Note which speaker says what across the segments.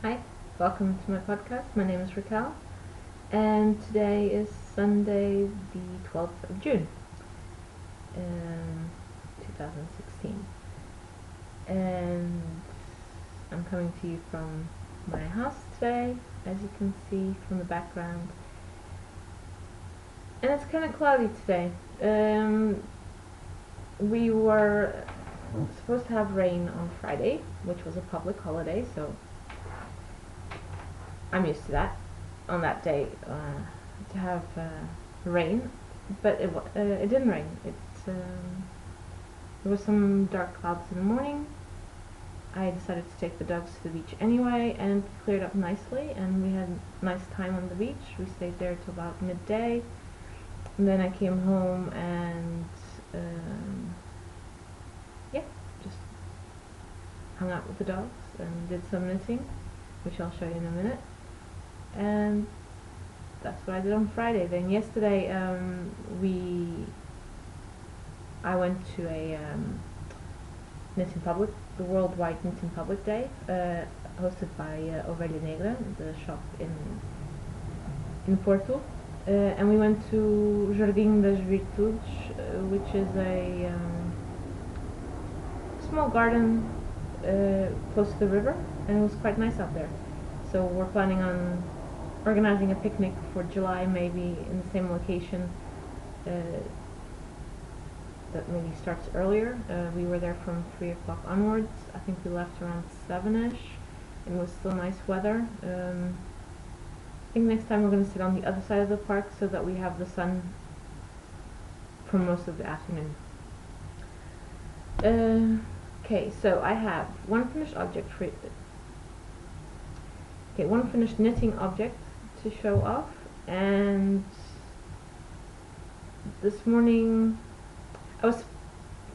Speaker 1: Hi, welcome to my podcast. My name is Raquel, and today is Sunday, the 12th of June, 2016. And I'm coming to you from my house today, as you can see from the background. And it's kind of cloudy today. We were supposed to have rain on Friday, which was a public holiday, so I'm used to that on that day to have rain, but it didn't rain. There was some dark clouds in the morning. I decided to take the dogs to the beach anyway, and it cleared up nicely, and we had a nice time on the beach. We stayed there till about midday, and then I came home and just hung out with the dogs and did some knitting, which I'll show you in a minute. And that's what I did on Friday. Then yesterday I went to a knitting public, the Worldwide Knitting Public Day, hosted by RGO Knitorama, the shop in Porto, and we went to Jardim das Virtudes, which is a small garden close to the river, and it was quite nice out there. So we're planning on organizing a picnic for July, maybe in the same location that maybe starts earlier. We were there from 3 o'clock onwards. I think we left around 7ish, and it was still nice weather. I think next time we're going to sit on the other side of the park so that we have the sun for most of the afternoon. Okay, so I have one finished object for one finished knitting object to show off, and this morning I was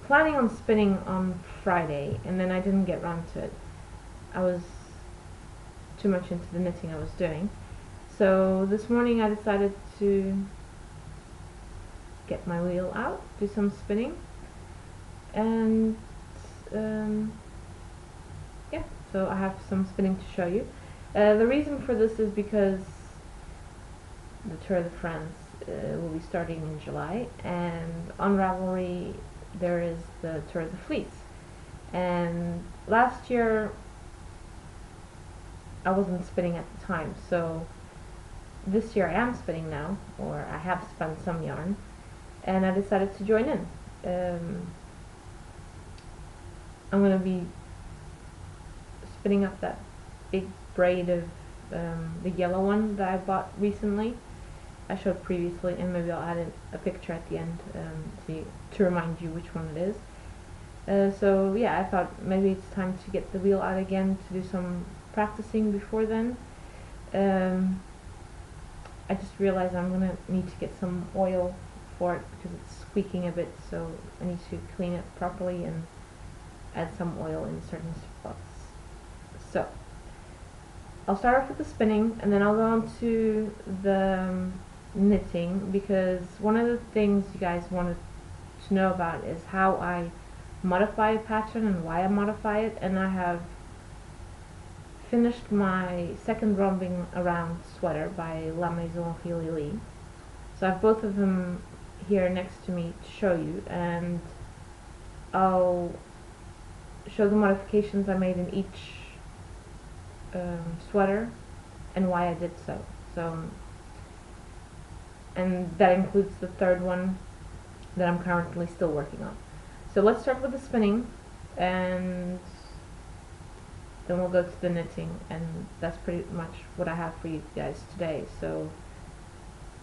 Speaker 1: planning on spinning on Friday, and then I didn't get around to it. I was too much into the knitting I was doing. So this morning I decided to get my wheel out, do some spinning, and so I have some spinning to show you. The reason for this is because the Tour de France will be starting in July, and on Ravelry there is the Tour de Fleece. And last year I wasn't spinning at the time, so this year I am spinning now, or I have spun some yarn, and I decided to join in. I'm going to be spinning up that big braid of the yellow one that I bought recently. I showed previously, and maybe I'll add a picture at the end to remind you which one it is. So yeah, I thought maybe it's time to get the wheel out again to do some practicing before then. I just realized I'm going to need to get some oil for it because it's squeaking a bit, so I need to clean it properly and add some oil in certain spots. So I'll start off with the spinning, and then I'll go on to the knitting, because one of the things you guys wanted to know about is how I modify a pattern and why I modify it. And I have finished my second romping around sweater by La Maison Hilili. So I have both of them here next to me to show you, and I'll show the modifications I made in each sweater and why I did so. And that includes the third one that I'm currently still working on. So let's start with the spinning, and then we'll go to the knitting, and that's pretty much what I have for you guys today. So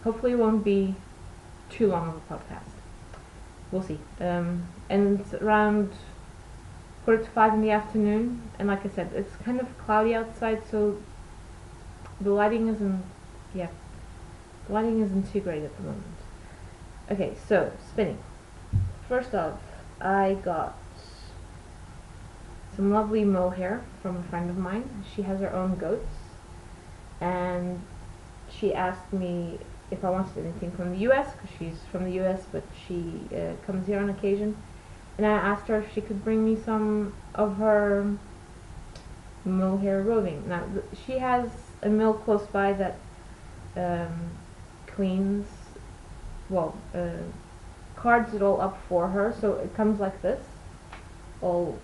Speaker 1: hopefully it won't be too long of a podcast. We'll see. And it's around 4:45 in the afternoon, and like I said, it's kind of cloudy outside, so the lighting isn't too great at the moment. Okay, so spinning. First off, I got some lovely mohair from a friend of mine. She has her own goats, and she asked me if I wanted anything from the US, because she's from the US, but she comes here on occasion. And I asked her if she could bring me some of her mohair roving. Now she has a mill close by that cleans, well, cards it all up for her, so it comes like this, all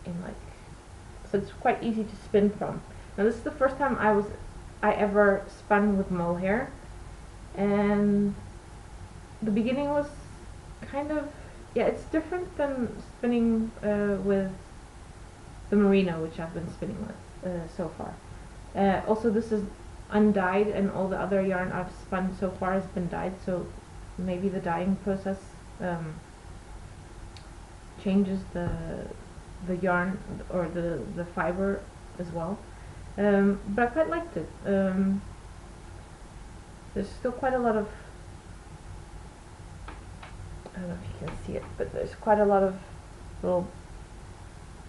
Speaker 1: in like, so it's quite easy to spin from. Now this is the first time I ever spun with mohair, and the beginning was kind of, yeah, it's different than spinning with the merino, which I've been spinning with so far. Also, this is undyed, and all the other yarn I've spun so far has been dyed, so maybe the dyeing process changes the yarn or the fiber as well. But I quite liked it. There's still quite a lot of, I don't know if you can see it, but there's quite a lot of little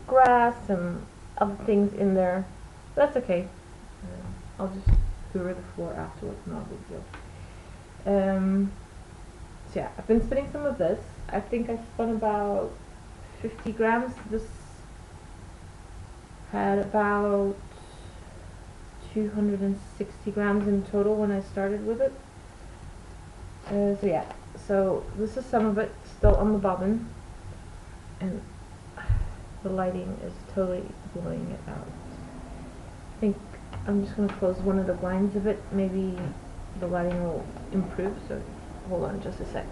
Speaker 1: grass and other things in there. But that's okay. I'll just hoover the floor afterwards, not a big deal. So yeah, I've been spinning some of this. I think I spun about 50 grams. This had about 260 grams in total when I started with it. So yeah, so this is some of it still on the bobbin, and the lighting is totally blowing it out. I think I'm just going to close one of the blinds of it, maybe the lighting will improve, so hold on just a sec.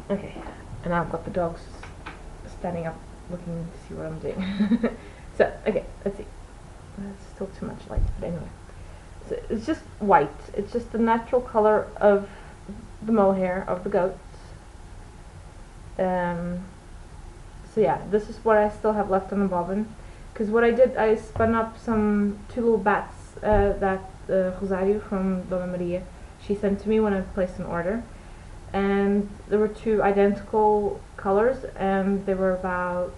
Speaker 1: Okay, and now I've got the dogs standing up looking to see what I'm doing. So, okay, let's see. It's still too much light, but anyway. So it's just white. It's just the natural color of the mohair of the goats. So yeah, this is what I still have left on the bobbin. Because what I did, I spun up two little bats that Rosario from Dona Maria, she sent to me when I placed an order. And there were two identical colors, and they were about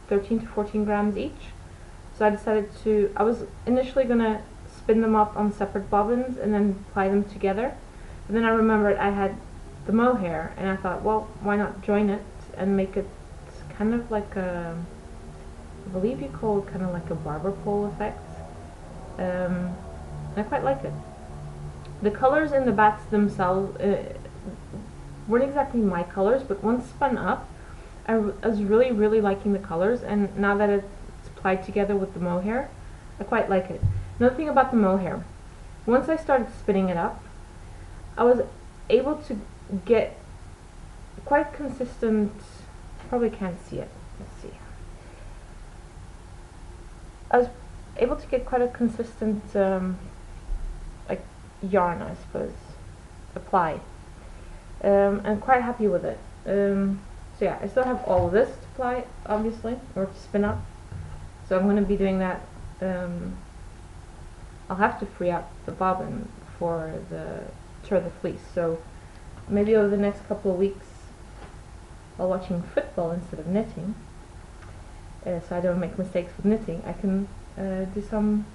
Speaker 1: 13 to 14 grams each. So I decided I was initially going to spin them up on separate bobbins and then apply them together. But then I remembered I had the mohair, and I thought, well, why not join it and make it kind of like a, I believe you call it kind of like a barber pole effect. I quite like it. The colors in the bats themselves weren't exactly my colors, but once spun up, I was really liking the colors, and now that it's applied together with the mohair, I quite like it. Another thing about the mohair, once I started spinning it up, I was able to get quite consistent, probably can't see it, let's see. I was able to get quite a consistent like yarn, I suppose, applied. I'm quite happy with it. So yeah, I still have all of this to apply, obviously, or to spin up. So I'm going to be doing that. I'll have to free up the bobbin for the fleece. So maybe over the next couple of weeks, while watching football instead of knitting, so I don't make mistakes with knitting, I can do some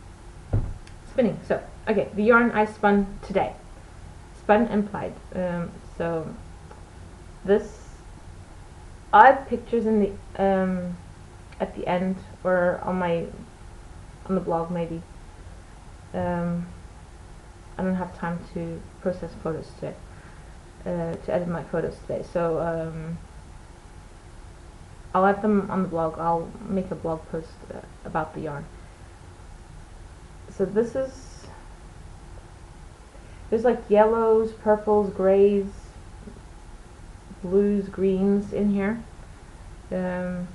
Speaker 1: spinning. So okay, the yarn I spun today, spun and plied. So this, I have pictures in the at the end, or on the blog maybe. I don't have time to process photos today, to edit my photos today. So I'll add them on the blog. I'll make a blog post about the yarn. So this is, there's like yellows, purples, grays, blues, greens in here. I'm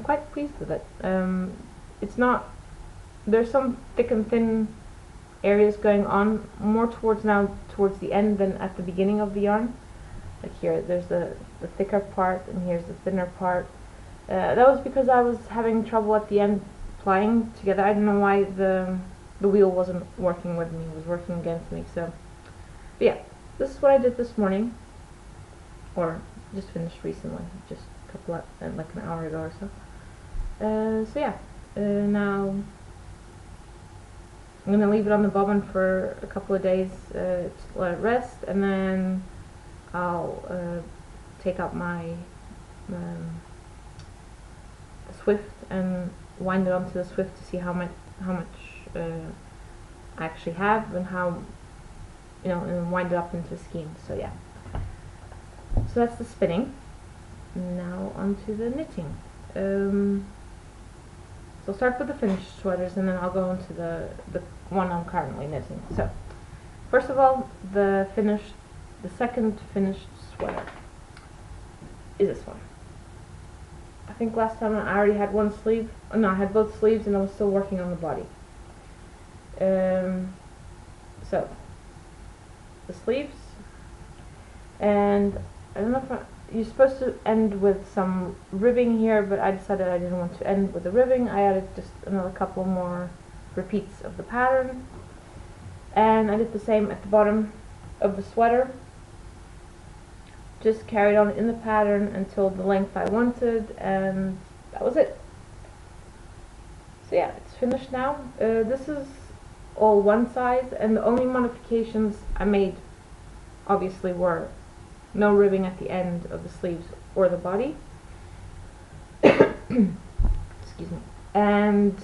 Speaker 1: quite pleased with it. It's not, there's some thick and thin areas going on more towards the end than at the beginning of the yarn. Like here, there's the thicker part, and here's the thinner part. That was because I was having trouble at the end plying together. I don't know why the wheel wasn't working with me, it was working against me. So, but yeah, this is what I did this morning, or just finished recently, just a couple of, like an hour ago or so. So yeah, now I'm going to leave it on the bobbin for a couple of days to let it rest, and then I'll take out my Swift and wind it onto the Swift to see how much I actually have, and how, and wind it up into a skein. So yeah, so that's the spinning. Now onto the knitting. So I'll start with the finished sweaters, and then I'll go into the one I'm currently knitting. So first of all, the second finished sweater is this one. I think last time I already had one sleeve. Oh, no, I had both sleeves, and I was still working on the body. So the sleeves, and I don't know if you're supposed to end with some ribbing here, but I decided I didn't want to end with the ribbing. I added just another couple more repeats of the pattern, and I did the same at the bottom of the sweater. Just carried on in the pattern until the length I wanted, and that was it. So yeah, it's finished now. This is all one size, and the only modifications I made obviously were no ribbing at the end of the sleeves or the body. Excuse me. And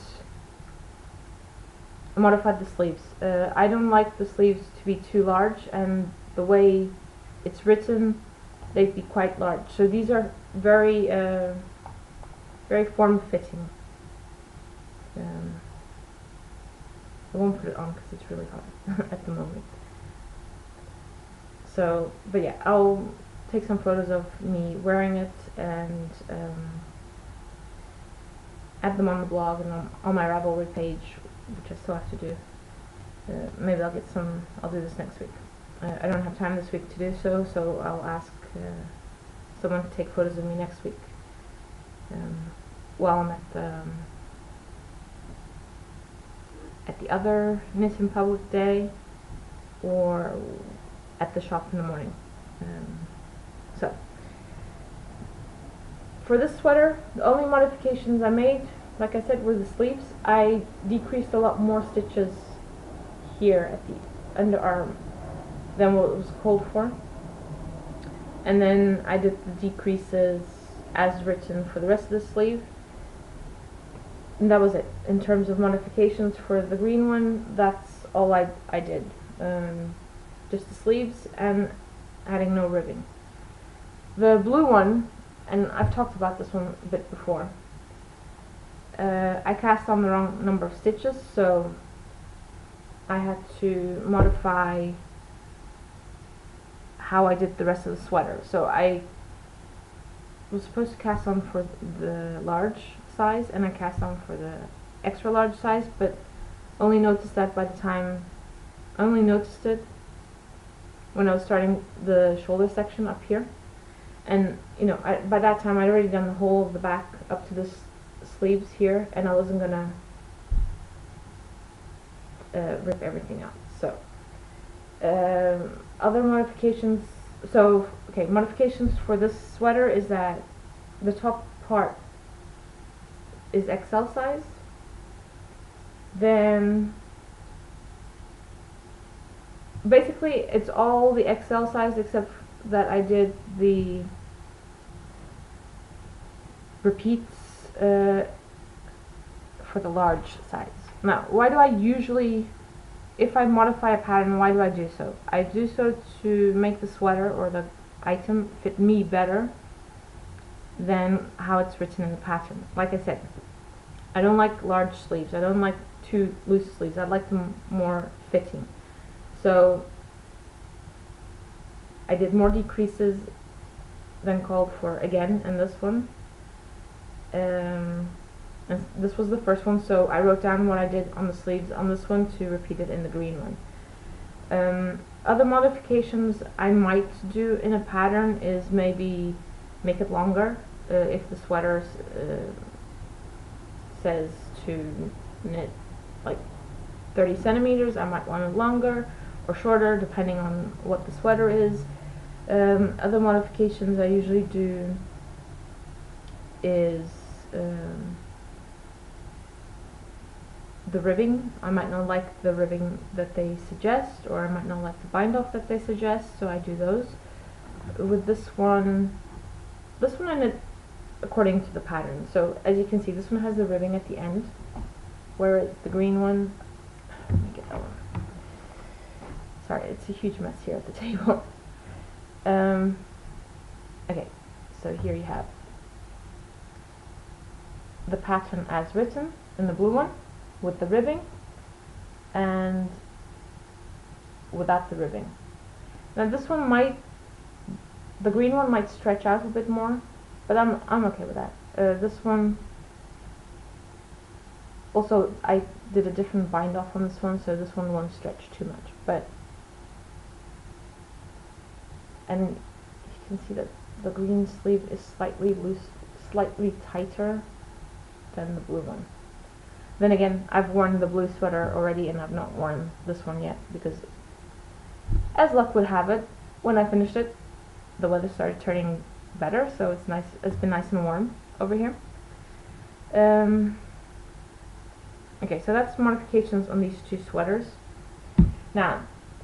Speaker 1: I modified the sleeves. I don't like the sleeves to be too large, and the way it's written, they'd be quite large. So these are very form-fitting. I won't put it on because it's really hot at the moment. So, but yeah, I'll take some photos of me wearing it and add them on the blog and on my Ravelry page, which I still have to do. Maybe I'll do this next week. I don't have time this week to do so, so I'll ask someone to take photos of me next week while I'm at the other Knit in Public day, or at the shop in the morning. So for this sweater, the only modifications I made, like I said, were the sleeves. I decreased a lot more stitches here at the underarm than what it was called for, and then I did the decreases as written for the rest of the sleeve, and that was it. In terms of modifications for the green one, that's all I did. Just the sleeves and adding no ribbing. The blue one, and I've talked about this one a bit before, I cast on the wrong number of stitches, so I had to modify how I did the rest of the sweater. So I was supposed to cast on for the large size, and I cast on for the extra large size, but only noticed that I only noticed it when I was starting the shoulder section up here, and by that time I'd already done the whole of the back up to the sleeves here, and I wasn't gonna rip everything out. So other modifications. So modifications for this sweater is that the top part is XL size. Then basically it's all the XL size, except that I did the repeats for the large size. Now, why do I usually, if I modify a pattern, why do I do so? I do so to make the sweater or the item fit me better than how it's written in the pattern. Like I said, I don't like large sleeves. I don't like too loose sleeves. I like them more fitting. So I did more decreases than called for again in this one. And this was the first one, so I wrote down what I did on the sleeves on this one to repeat it in the green one. Other modifications I might do in a pattern is maybe make it longer. If the sweater says to knit like 30 centimeters, I might want it longer or shorter depending on what the sweater is. Other modifications I usually do is the the ribbing. I might not like the ribbing that they suggest, or I might not like the bind off that they suggest, so I do those. With this one I knit according to the pattern. So as you can see, this one has the ribbing at the end, whereas the green one, let me get that one. Sorry, it's a huge mess here at the table. Okay, so here you have the pattern as written in the blue one, with the ribbing, and without the ribbing. Now this one the green one might stretch out a bit more, but I'm okay with that. This one, also I did a different bind off on this one, so this one won't stretch too much. And you can see that the green sleeve is slightly loose, slightly tighter than the blue one. Then again, I've worn the blue sweater already and I've not worn this one yet, because as luck would have it, when I finished it, the weather started turning better, so it's nice. It's been nice and warm over here. Okay, so that's modifications on these two sweaters. Now,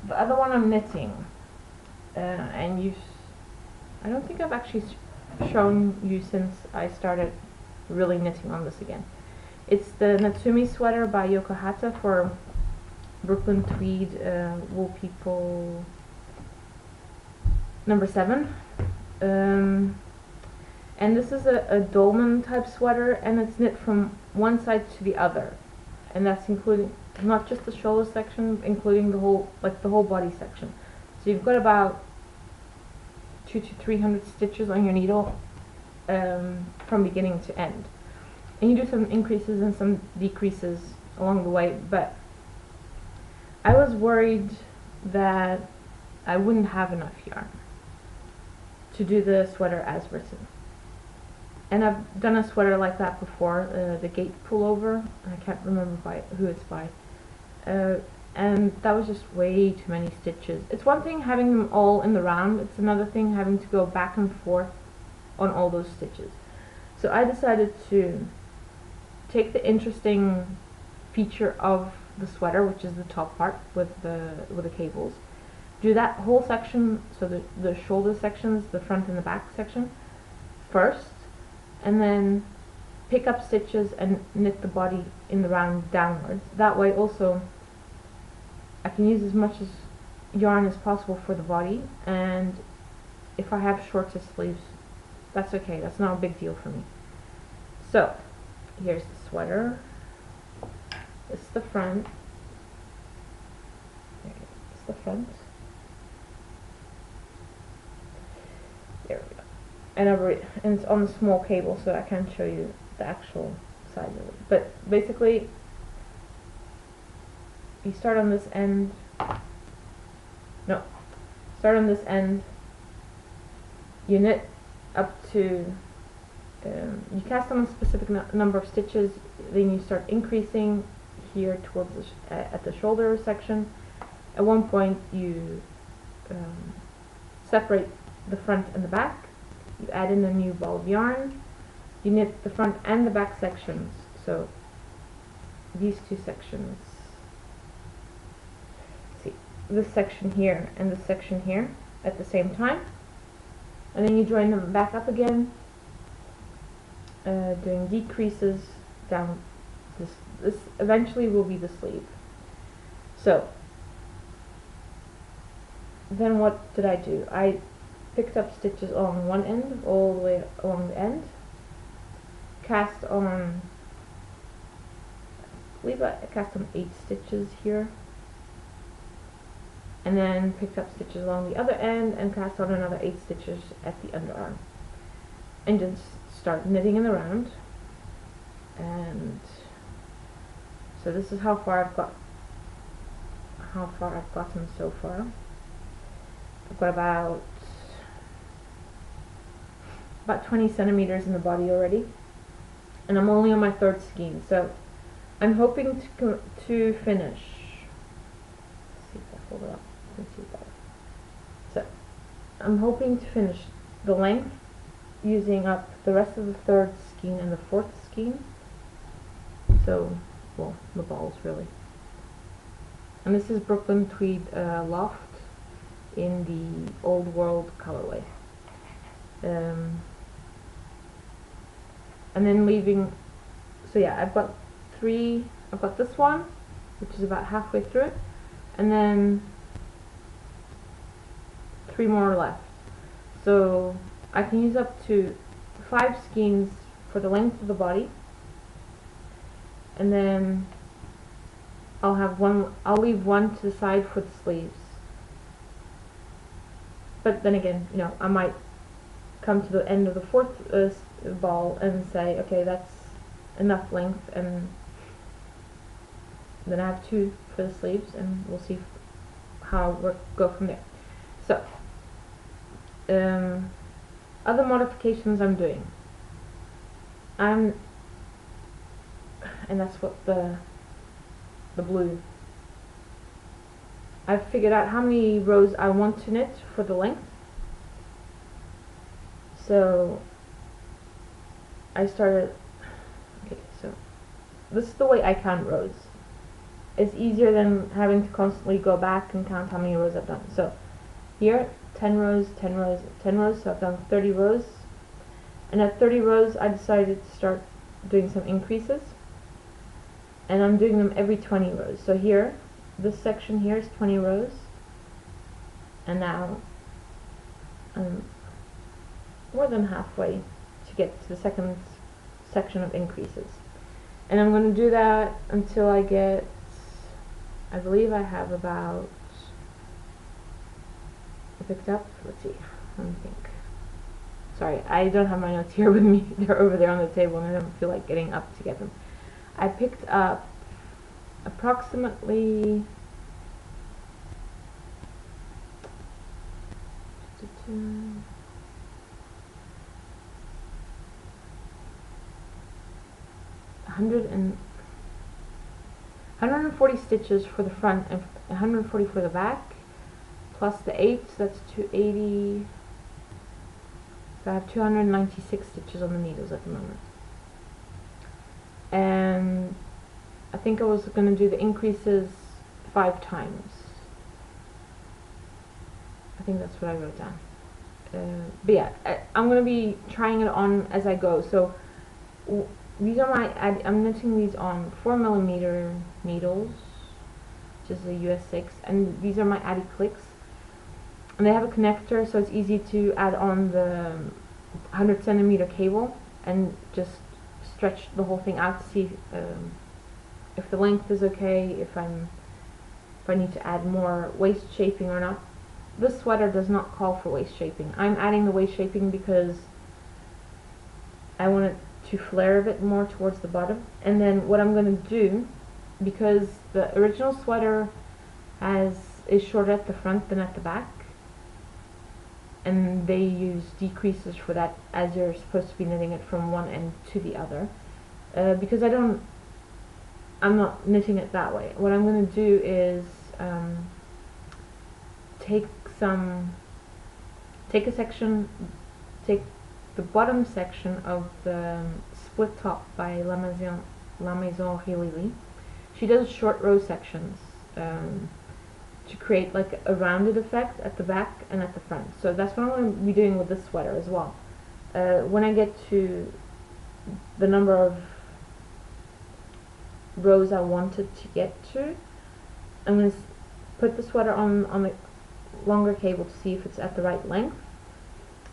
Speaker 1: the other one I'm knitting, and I don't think I've actually shown you since I started really knitting on this again. It's the Natsumi sweater by Yokohata for Brooklyn Tweed Wool People number 7. And this is a dolman type sweater, and it's knit from one side to the other, and that's including not just the shoulder section, including the whole body section. So you've got about 200 to 300 stitches on your needle from beginning to end, and you do some increases and some decreases along the way. But I was worried that I wouldn't have enough yarn to do the sweater as written, and I've done a sweater like that before, the gate pullover. I can't remember who it's by, and that was just way too many stitches. It's one thing having them all in the round, it's another thing having to go back and forth on all those stitches. So I decided to take the interesting feature of the sweater, which is the top part with the cables, do that whole section, so the shoulder sections, the front and the back section first, and then pick up stitches and knit the body in the round downwards. That way also I can use as much yarn as possible for the body, and if I have shorter sleeves, that's okay, that's not a big deal for me. So here's the sweater. This is the front. It's the front. There we go. And it's on the small cable, so I can't show you the actual size of it. But basically, you start on this end. Start on this end. You knit up to. You cast on a specific number of stitches. Then you start increasing here towards at the shoulder section. At one point, you separate the front and the back. You add in a new ball of yarn. You knit the front and the back sections, so these two sections, see, this section here and this section here at the same time, and then you join them back up again, doing decreases down. This eventually will be the sleeve. So then what did I do? I picked up stitches along one end, all the way along the end, cast on, I believe I cast on 8 stitches here, and then picked up stitches along the other end and cast on another 8 stitches at the underarm, and just start knitting in the round. And so this is how far I've gotten so far. I've got about 20 centimeters in the body already, and I'm only on my 3rd skein, so I'm hoping to finish. Let's see if I hold it up, you can see better. So I'm hoping to finish the length using up the rest of the 3rd skein and the 4th skein. So well, the balls really. And this is Brooklyn Tweed Loft in the Old World colorway. And then leaving, so yeah, I've got this one, which is about halfway through it, and then 3 more left. So I can use up to 5 skeins for the length of the body, and then I'll leave one to the side for the sleeves. But then again, you know, I might come to the end of the 4th ball and say, okay, that's enough length, and then I have 2 for the sleeves, and we'll see how we go from there. So, other modifications I'm doing. And that's what the blue. I've figured out how many rows I want to knit for the length. So I started, okay, so this is the way I count rows. It's easier than having to constantly go back and count how many rows I've done. So here, 10 rows, 10 rows, 10 rows, so I've done 30 rows. And at 30 rows, I decided to start doing some increases. And I'm doing them every 20 rows. So here, this section here is 20 rows. And now I'm more than halfway to get to the second section of increases. And I'm going to do that until I get, I believe I have about, I picked up, let's see, let me think. Sorry, I don't have my notes here with me. They're over there on the table and I don't feel like getting up to get them. I picked up approximately 140 stitches for the front and 140 for the back, plus the 8, so that's 280. So I have 296 stitches on the needles at the moment. And I think I was going to do the increases 5 times. I think that's what I wrote down. But yeah, I'm going to be trying it on as I go. So these are I'm knitting these on 4mm needles, which is a US 6, and these are my Addy clicks. And they have a connector, so it's easy to add on the 100cm cable and just stretch the whole thing out to see if the length is okay, if I need to add more waist shaping or not. This sweater does not call for waist shaping. I'm adding the waist shaping because I want it to flare a bit more towards the bottom. And then what I'm going to do, because the original sweater is shorter at the front than at the back, and they use decreases for that as you're supposed to be knitting it from one end to the other. Because I'm not knitting it that way. What I'm going to do is take the bottom section of the split top by La Maison Rilili. She does short row sections to create like a rounded effect at the back and at the front. So that's what I'm going to be doing with this sweater as well. When I get to the number of rows I wanted to get to, I'm going to put the sweater on the longer cable to see if it's at the right length.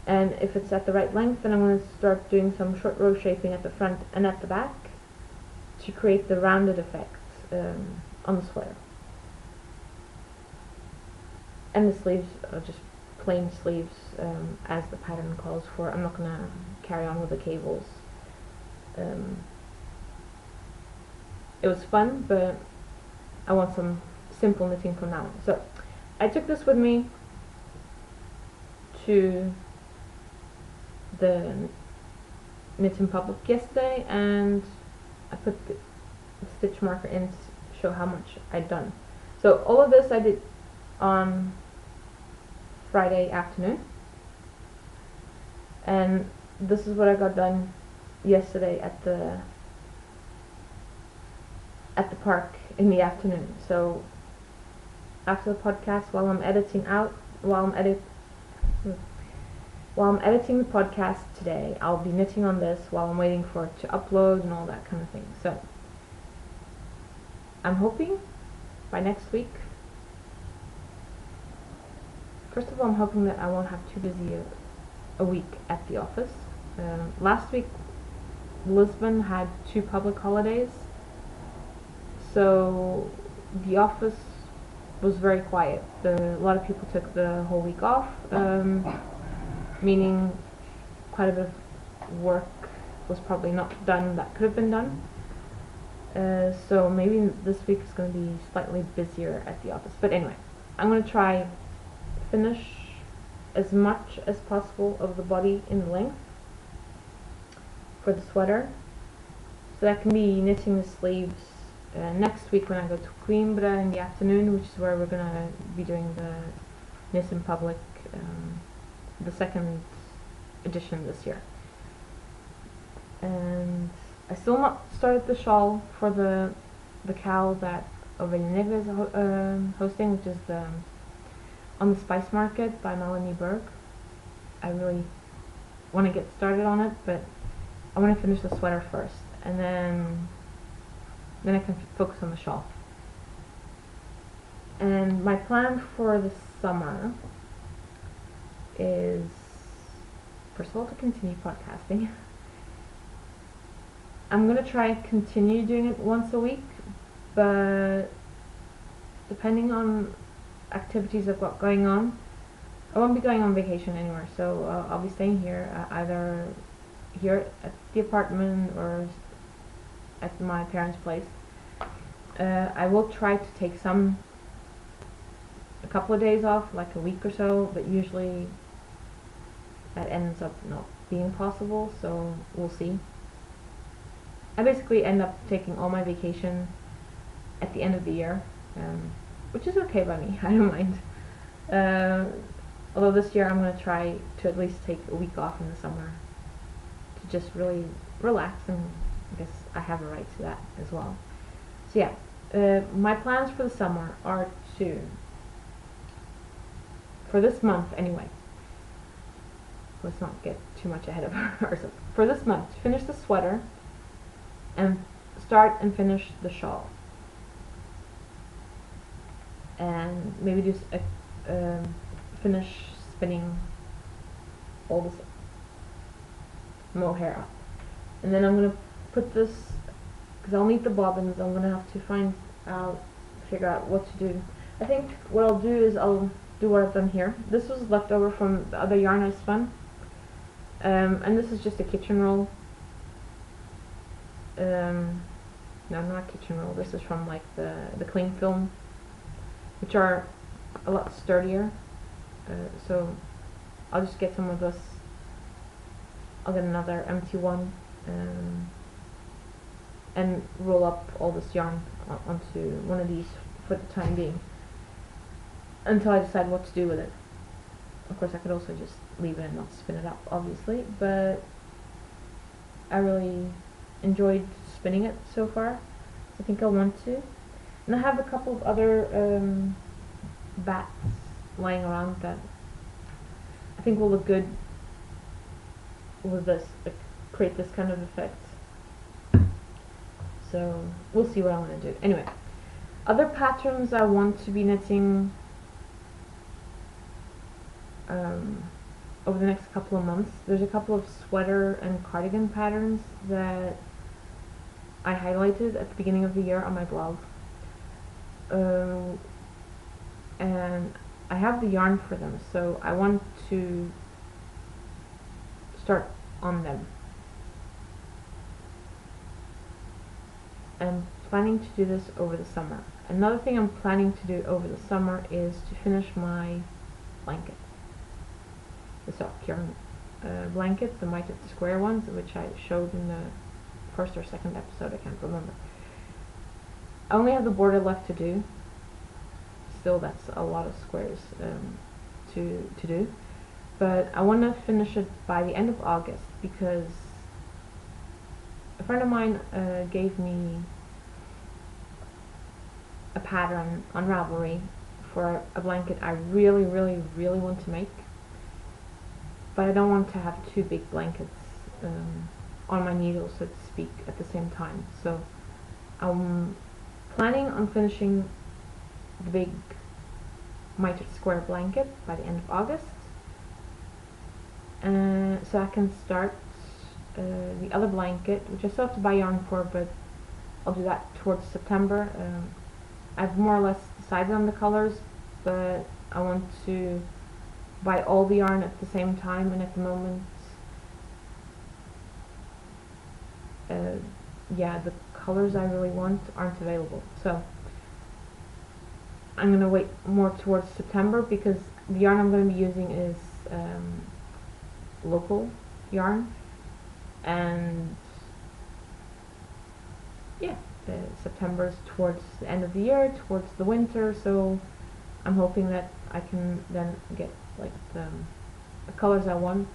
Speaker 1: And if it's at the right length, then I'm going to start doing some short row shaping at the front and at the back to create the rounded effect on the sweater. And the sleeves are just plain sleeves as the pattern calls for. I'm not going to carry on with the cables. It was fun, but I want some simple knitting from now on. So I took this with me to the Knit in Public yesterday, and I put the stitch marker in to show how much I'd done. So all of this I did on Friday afternoon, and this is what I got done yesterday at at the park in the afternoon. So after the podcast, while I'm editing the podcast today, I'll be knitting on this while I'm waiting for it to upload and all that kind of thing. So I'm hoping by next week. First of all, I'm hoping that I won't have too busy a week at the office. Last week, Lisbon had 2 public holidays, so the office was very quiet. A lot of people took the whole week off, meaning quite a bit of work was probably not done that could have been done. So maybe this week is going to be slightly busier at the office. But anyway, I'm going to try finish as much as possible of the body in length for the sweater. So that can be knitting the sleeves next week when I go to Coimbra in the afternoon, which is where we're going to be doing the Knit in Public, the second edition this year. And I still not started the shawl for the cowl that Ovelha Negra is hosting, which is the On the Spice Market by Melanie Berg. I really want to get started on it, but I want to finish the sweater first, and then I can focus on the shawl. And my plan for the summer is, first of all, to continue podcasting. I'm going to try and continue doing it once a week, but depending on activities I've got going on, I won't be going on vacation anywhere, so I'll be staying here, either here at the apartment or at my parents' place. I will try to take a couple of days off, like a week or so, but usually that ends up not being possible, so we'll see. I basically end up taking all my vacation at the end of the year, which is okay by me. I don't mind. Although this year I'm going to try to at least take a week off in the summer to just really relax, and I guess I have a right to that as well. So yeah, my plans for the summer are to, for this month anyway, let's not get too much ahead of ourselves. For this month, to finish the sweater and start and finish the shawl, and maybe do finish spinning all this mohair up, and then I'm going to put this, because I'll need the bobbins. I'm going to have to figure out what to do. I think what I'll do is I'll do what I've done here. This was left over from the other yarn I spun, and this is just a kitchen roll. No, not kitchen roll. This is from like the cling film, which are a lot sturdier. So I'll just get some of this. I'll get another empty one, and roll up all this yarn onto one of these for the time being, until I decide what to do with it. Of course, I could also just leave it and not spin it up, obviously, but I really enjoyed spinning it so far. I think I want to. And I have a couple of other bats lying around that I think will look good with this, create this kind of effect. So we'll see what I want to do. Anyway, other patterns I want to be knitting over the next couple of months. There's a couple of sweater and cardigan patterns that I highlighted at the beginning of the year on my blog, and I have the yarn for them, so I want to start on them. I'm planning to do this over the summer. Another thing I'm planning to do over the summer is to finish my blanket, the sock yarn blanket, the mitre square ones, which I showed in the first or second episode, I can't remember. I only have the border left to do. Still, that's a lot of squares to do, but I want to finish it by the end of August, because a friend of mine gave me a pattern on Ravelry for a blanket I really, really, really want to make, but I don't want to have two big blankets on my needle, so to speak, at the same time. So I'm planning on finishing the big mitered square blanket by the end of August, so I can start the other blanket, which I still have to buy yarn for, but I'll do that towards September. I've more or less decided on the colors, but I want to buy all the yarn at the same time, and at the moment, yeah, the colors I really want aren't available. So I'm gonna wait more towards September, because the yarn I'm gonna be using is local yarn, and yeah, September is towards the end of the year, towards the winter, so I'm hoping that I can then get like the colors I want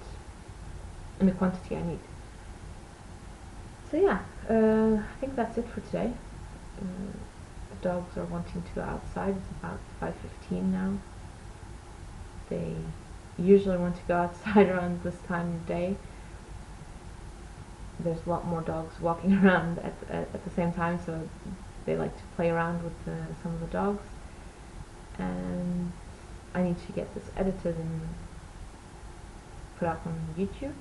Speaker 1: and the quantity I need. So yeah, I think that's it for today. The dogs are wanting to go outside. It's about 5:15 now. They usually want to go outside around this time of day. There's a lot more dogs walking around at the same time, so they like to play around with some of the dogs. And I need to get this edited and put up on YouTube.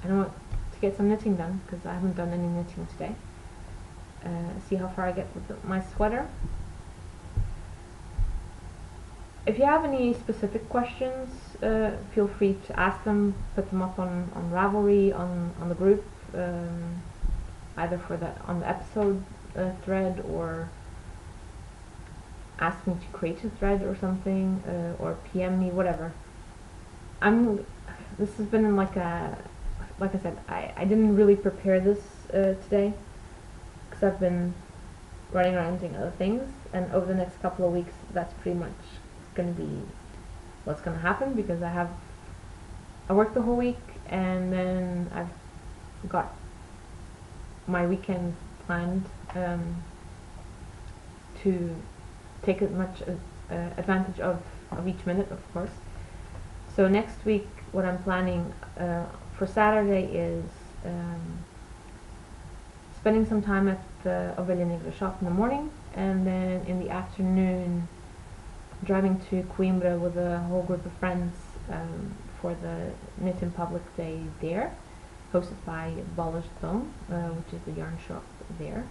Speaker 1: I want to get some knitting done, because I haven't done any knitting today. See how far I get with my sweater. If you have any specific questions, feel free to ask them, put them up on Ravelry, on the group, either for on the episode thread, or ask me to create a thread or something, or PM me, whatever. This has been like I said, I didn't really prepare this today, because I've been running around doing other things, and over the next couple of weeks that's pretty much going to be what's going to happen, because I work the whole week, and then I've got my weekend planned to take as much advantage of each minute, of course. So next week, what I'm planning for Saturday is spending some time at the Ovelha Negra shop in the morning, and then in the afternoon driving to Coimbra with a whole group of friends for the Knit in Public Day there, hosted by Bolas de Dom, which is the yarn shop there.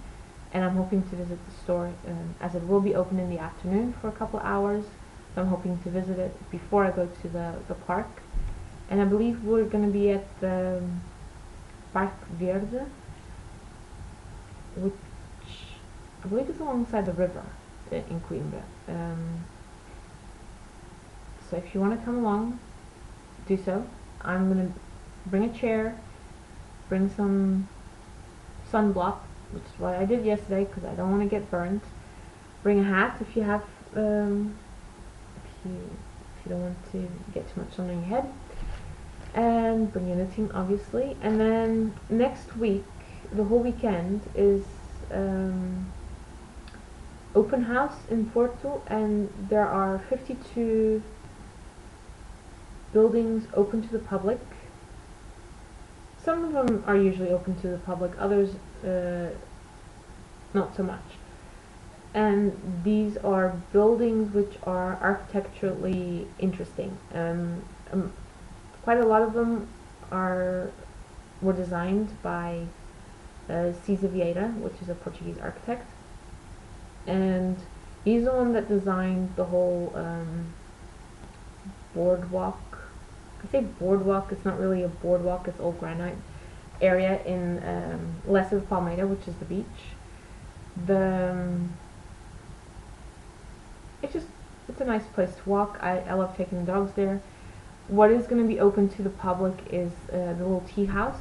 Speaker 1: And I'm hoping to visit the store, as it will be open in the afternoon for a couple of hours, so I'm hoping to visit it before I go to the park. And I believe we're going to be at the Parque Verde, which I believe is alongside the river in Coimbra. So if you want to come along, do so. I'm going to bring a chair, bring some sunblock, which is what I did yesterday, because I don't want to get burnt. Bring a hat if you have, if you don't want to get too much sun on your head, and bring your knitting, obviously. And then next week, the whole weekend is open house in Porto, and there are 52 buildings open to the public. Some of them are usually open to the public, others not so much. And these are buildings which are architecturally interesting. Quite a lot of them were designed by Cisa Vieira, which is a Portuguese architect. And he's the one that designed the whole boardwalk. I say boardwalk, it's not really a boardwalk, it's all granite area in Lessa de Palmeira, which is the beach. It's a nice place to walk. I love taking the dogs there. What is going to be open to the public is the little tea house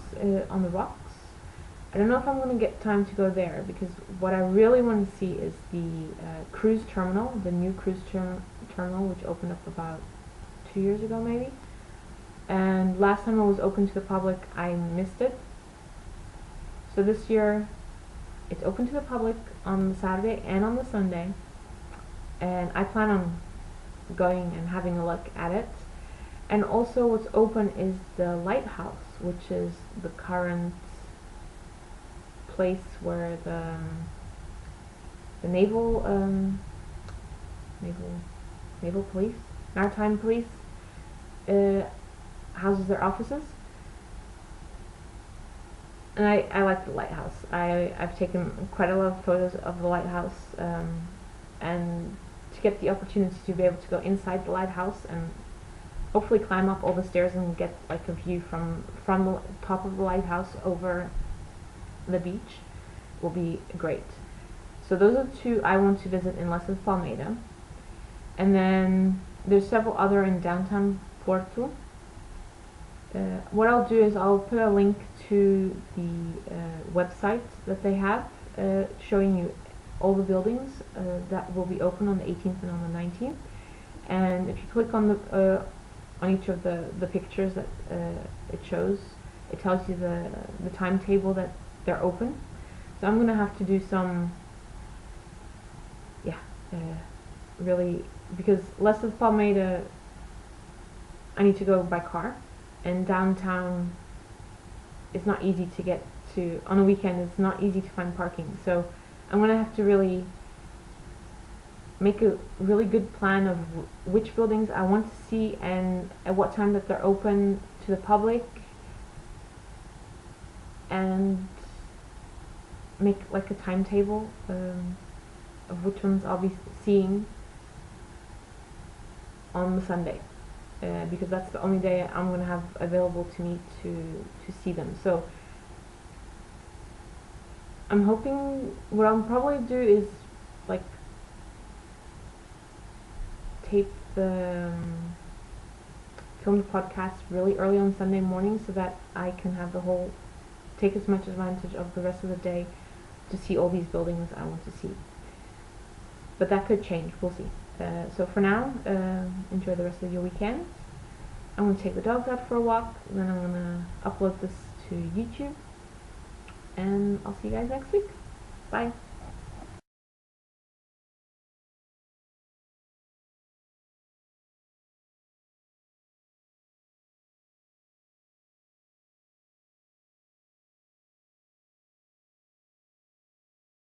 Speaker 1: on the rocks. I don't know if I'm going to get time to go there, because what I really want to see is the cruise terminal, the new cruise terminal, which opened up about 2 years ago maybe. And last time it was open to the public, I missed it. So this year, it's open to the public on the Saturday and on the Sunday and I plan on going and having a look at it. And also what's open is the lighthouse, which is the current place where the naval police, maritime police, houses their offices. And I like the lighthouse. I've taken quite a lot of photos of the lighthouse, and to get the opportunity to be able to go inside the lighthouse and hopefully climb up all the stairs and get like a view from the top of the lighthouse over the beach will be great. So those are two I want to visit in Lesser Palmeira. And then there's several other in downtown Porto. What I'll do is I'll put a link to the website that they have, showing you all the buildings that will be open on the 18th and on the 19th. And if you click on the on each of the pictures that it shows, it tells you the timetable that they're open. So I'm gonna have to do some, really, because Lesser Palmeira I need to go by car, and downtown it's not easy to get to on a weekend. It's not easy to find parking, so I'm gonna have to really make a really good plan of which buildings I want to see and at what time that they're open to the public, and make like a timetable of which ones I'll be seeing on the Sunday, because that's the only day I'm going to have available to me to see them. So I'm hoping what I'll probably do is like tape the film the podcast really early on Sunday morning so that I can have take as much advantage of the rest of the day to see all these buildings I want to see. But that could change, we'll see. So for now, enjoy the rest of your weekend. I'm going to take the dogs out for a walk, then I'm going to upload this to YouTube, and I'll see you guys next week. Bye.